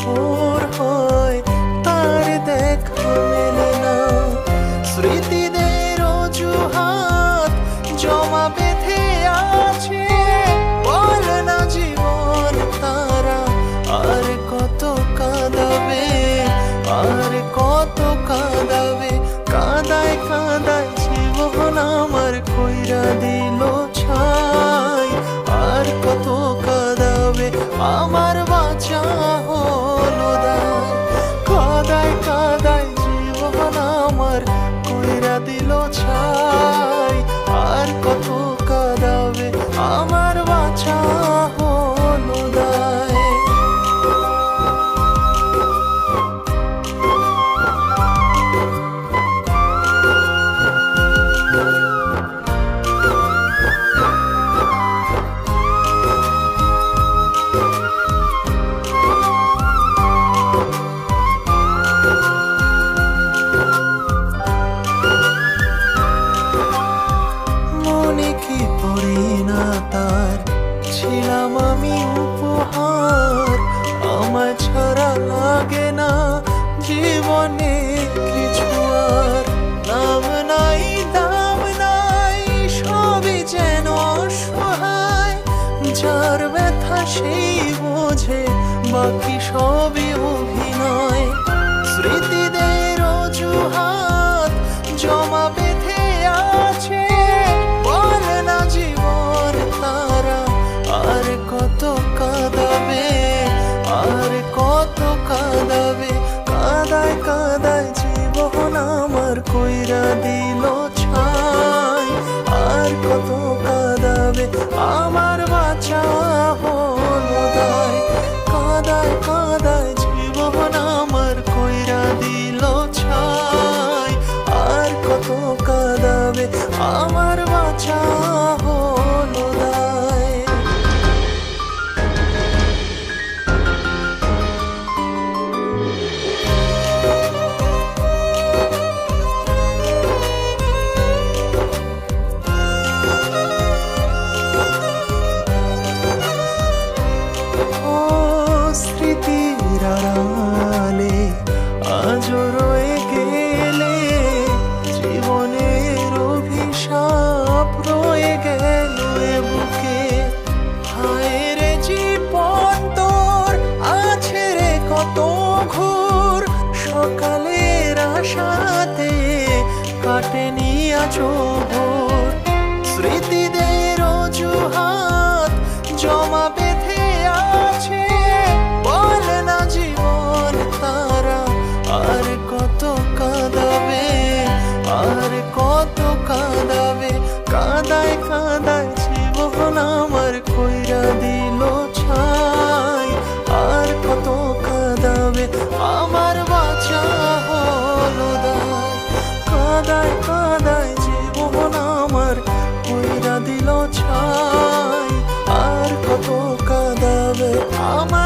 ভোর হয় তার দেখা মেলে না। স্মৃতিদের অজুহাত জমা বেঁধে আছে, বলে না জীবন তারা আর কত কাঁদাবে, আর কত কাঁদাবে। কাঁদায় কাঁদায় জীবন আমার কইরা দিল ছাই, আর কত কাঁদাবে আমার বাঁচা হলো দায়। কাঁদায় কাঁদায় জীবন আমার কইরা দিল ছাই, আর কত কাঁদাবে আমার বাঁচা হলো দায়। মনে কি পড়ে না তার ছিলাম আমি উপহার, আমার ছাড়া লাগে না জীবনে কিছু আর। নাম নাই দাম নাই সবই যেন অসহায়, যার ব্যথা সেই বোঝে বাকি সবই অভিনয়। স্মৃতিদের অজুহাত জমা বেঁধে আছে, বলে না জীবন তারা আর কত কাঁদাবে, আর কত কাঁদাবে। কাঁদায় কাঁদায় জীবন আমার কইরা দিল ছাই, আর কত কাঁদাবে আমার বাঁচা হলো দায়। কাঁদায় কাঁদায় জীবন আমার কইরা দিল ছাই, আর কত কাঁদাবে আমার বাঁচা হলো দায়। ও স্মৃতির আড়ালে আজও রয়ে গেলে, জীবনের অভিশাপ রয়ে গেল এ বুকে। হায় রে জীবন তোর আছে রে কত ঘোর, সকালের আশাতে কাটেনি আজও ভোর। স্মৃতিদের অজুহাত জমা বেঁধে আছে, বলে না জীবন তারা আর কত কাঁদাবে, আর কত কাঁদাবে। কাঁদায় কাঁদায় জীবন আমার কইরা দিল ছাই, আর কত কাঁদাবে আমার বাঁচা হলো দায়। কাঁদায় কাঁদায় জীবন আমার কইরা দিল ছাই, আর কত কাঁদাবে আমার